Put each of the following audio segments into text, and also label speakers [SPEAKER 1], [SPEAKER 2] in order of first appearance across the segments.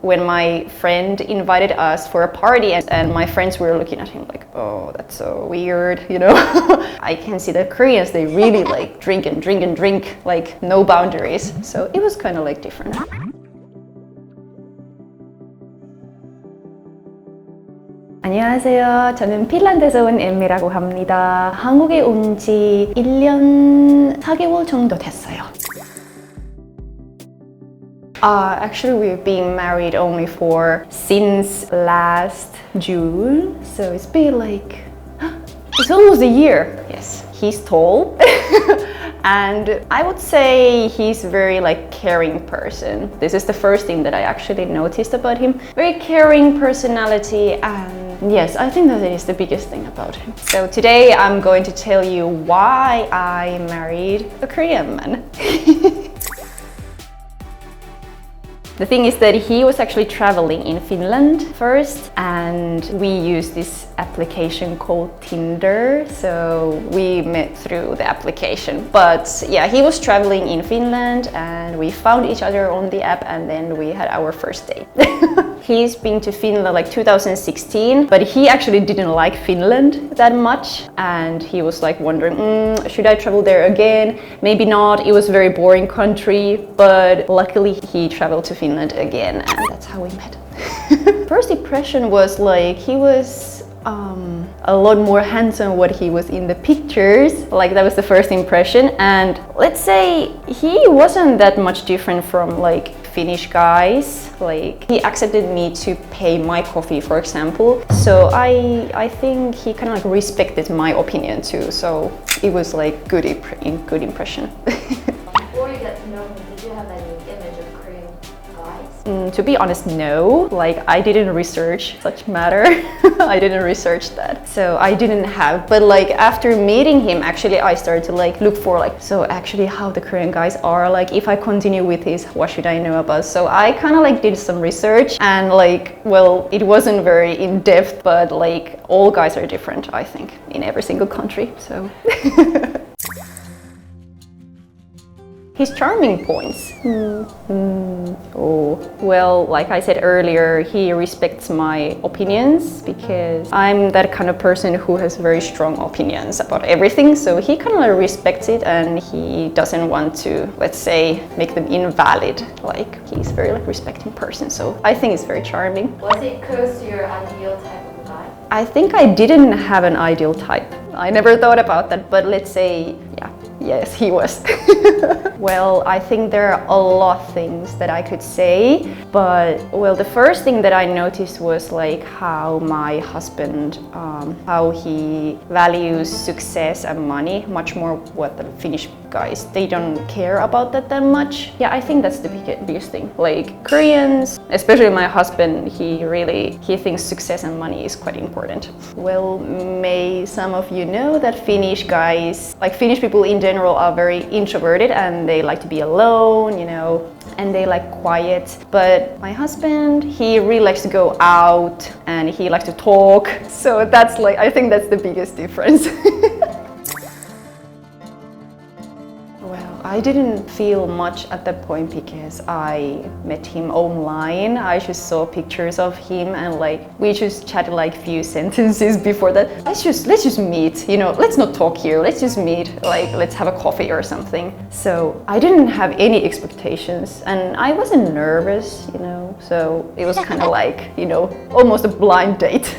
[SPEAKER 1] when my friend invited us for a party and my friends were looking at him like, oh, that's so weird, you know. I can see that Koreans, they really like drink and drink and drink, like no boundaries. So it was kind of like different. 안녕하세요. 저는 핀란드에서 온 엠미라고 합니다. 한국에 온 지 1년 4개월 정도 됐어요. Actually, we've been married only since last June. So it's been like, it's almost a year. Yes, he's tall. And I would say he's very like caring person. This is the first thing that I actually noticed about him. Very caring personality, and yes, I think that it is the biggest thing about him. So today I'm going to tell you why I married a Korean man. The thing is that he was actually traveling in Finland first, and we used this application called Tinder. So we met through the application. But yeah, he was traveling in Finland and we found each other on the app, and then we had our first date. He's been to Finland like 2016, but he actually didn't like Finland that much. And he was like wondering, should I travel there again? Maybe not. It was a very boring country, but luckily he traveled to Finland again, and that's how we met. First impression was like he was a lot more handsome what he was in the pictures. Like that was the first impression, and let's say he wasn't that much different from like Finnish guys. Like he accepted me to pay my coffee, for example. So I think he kind of like respected my opinion too. So it was like good impression.
[SPEAKER 2] Before you got to know him, did you have any image of Korean guys?
[SPEAKER 1] To be honest, no. Like I didn't research such matter. I didn't research that. So I didn't have, but like after meeting him, actually I started to like look for like, so actually how the Korean guys are, like if I continue with this, what should I know about? So I kind of like did some research, and like, well, it wasn't very in depth, but like all guys are different, I think, in every single country. So his charming points. Oh, well, like I said earlier, he respects my opinions because I'm that kind of person who has very strong opinions about everything. So he kind of respects it, and he doesn't want to, let's say, make them invalid. Like he's very like respecting person. So I think it's very charming.
[SPEAKER 2] Was it close to your ideal type of guy?
[SPEAKER 1] I think I didn't have an ideal type. I never thought about that, but let's say, yeah. Yes, he was. Well, I think there are a lot of things that I could say, but well, the first thing that I noticed was like how my husband, how he values success and money much more what the Finnish guys, they don't care about that much. Yeah, I think that's the biggest thing. Like Koreans, especially my husband, he thinks success and money is quite important. Well, may some of you know that Finnish guys, like Finnish people in general, are very introverted and they like to be alone, you know, and they like quiet. But my husband, he really likes to go out and he likes to talk. So that's like, I think that's the biggest difference. I didn't feel much at that point because I met him online. I just saw pictures of him and like we just chatted like few sentences before that. Let's just meet, you know, let's not talk here, let's just meet, like let's have a coffee or something. So I didn't have any expectations and I wasn't nervous, you know, so it was kind of like, you know, almost a blind date.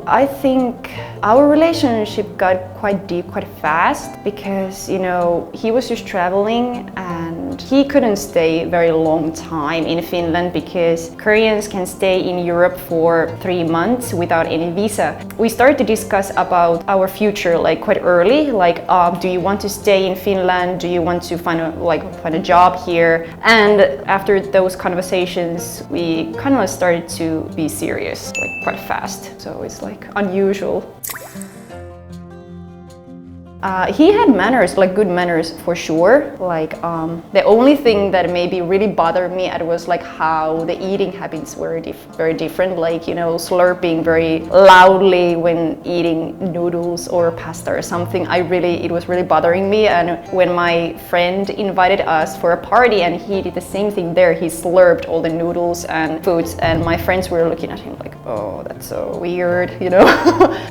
[SPEAKER 1] I think our relationship got quite deep quite fast because, you know, he was just traveling and he couldn't stay very long time in Finland because Koreans can stay in Europe for 3 months without any visa. We started to discuss about our future like quite early, like do you want to stay in Finland? Do you want to find a job here? And after those conversations, we kind of started to be serious like quite fast. So it's like unusual. He had manners, like good manners for sure. Like the only thing that maybe really bothered me it was like how the eating habits were very different. Like, you know, slurping very loudly when eating noodles or pasta or something. It was really bothering me. And when my friend invited us for a party and he did the same thing there, he slurped all the noodles and foods, and my friends were looking at him like, oh, that's so weird, you know.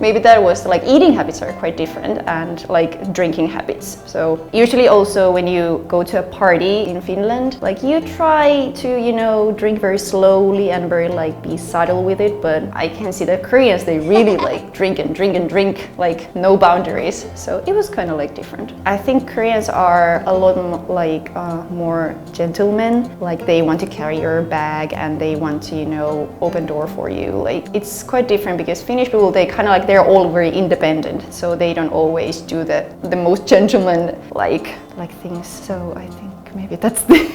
[SPEAKER 1] Maybe that was like eating habits are quite different, and like drinking habits. So usually also when you go to a party in Finland, like you try to, you know, drink very slowly and very like be subtle with it, but I can see that Koreans, they really like drink and drink and drink, like no boundaries. So it was kind of like different. I think Koreans are a lot more gentlemen, like they want to carry your bag and they want to, you know, open door for you. Like it's quite different because Finnish people, they kind of like, they're all very independent, so they don't always do the most gentleman like things. So I think maybe that's the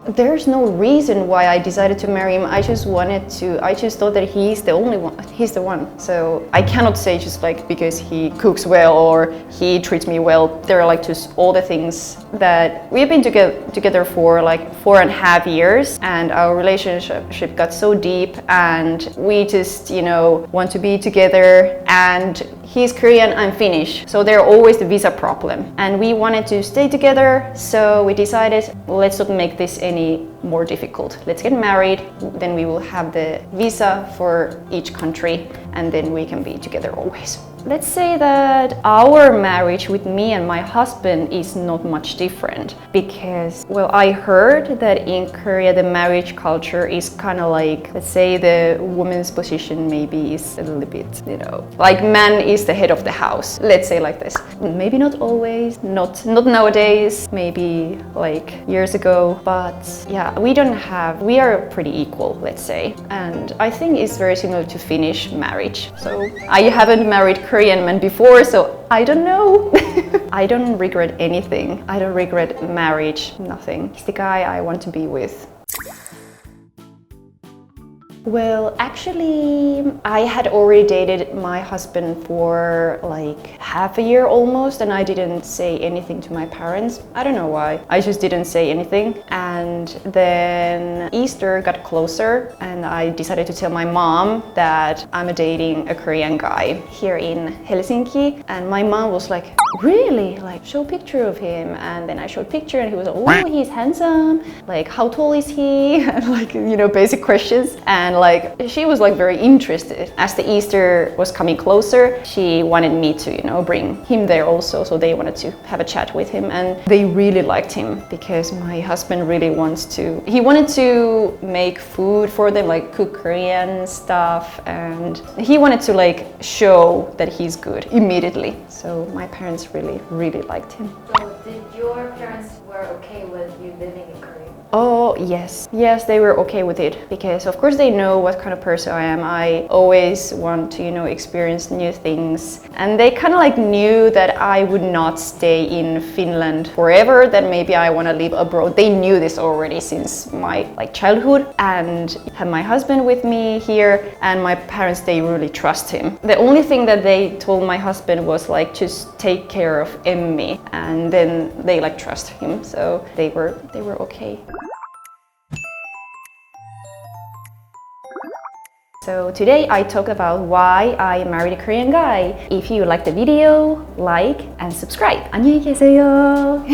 [SPEAKER 1] There's no reason why I decided to marry him. I just thought that he's the only one. He's the one. So I cannot say just like because he cooks well or he treats me well. There are like just all the things that we've been together for like 4.5 years, and our relationship got so deep, and we just, you know, want to be together. And he's Korean, I'm Finnish, so there's always the visa problem. And we wanted to stay together, so we decided, let's not make this any more difficult. Let's get married, then we will have the visa for each country, and then we can be together always. Let's say that our marriage with me and my husband is not much different because, well, I heard that in Korea the marriage culture is kind of like, let's say the woman's position maybe is a little bit, you know, like man is the head of the house. Let's say like this. Maybe not always, not nowadays, maybe like years ago, but yeah, we are pretty equal, let's say. And I think it's very similar to Finnish marriage. So I haven't married Korean men before, so I don't know. I don't regret anything. I don't regret marriage, nothing. He's the guy I want to be with. Well, actually, I had already dated my husband for like half a year almost, and I didn't say anything to my parents. I don't know why. I just didn't say anything. And then Easter got closer, and I decided to tell my mom that I'm dating a Korean guy here in Helsinki. And my mom was like, really? Like, show a picture of him. And then I showed a picture, and he was like, oh, he's handsome. Like, how tall is he? And like, you know, basic questions. And like she was like very interested. As the Easter was coming closer, she wanted me to, you know, bring him there also, so they wanted to have a chat with him, and they really liked him because my husband really he wanted to make food for them, like cook Korean stuff, and he wanted to like show that he's good immediately. So my parents really liked him.
[SPEAKER 2] So did your parents were okay with you living in Korea?
[SPEAKER 1] Oh, yes. Yes, they were okay with it because of course they know what kind of person I am. I always want to, you know, experience new things. And they kind of like knew that I would not stay in Finland forever, that maybe I want to live abroad. They knew this already since my like childhood, and had my husband with me here, and my parents, they really trust him. The only thing that they told my husband was like, just take care of Emmi, and then they like trust him. So they were okay. So today I talked about why I married a Korean guy. If you liked the video, like and subscribe. 안녕히 계세요.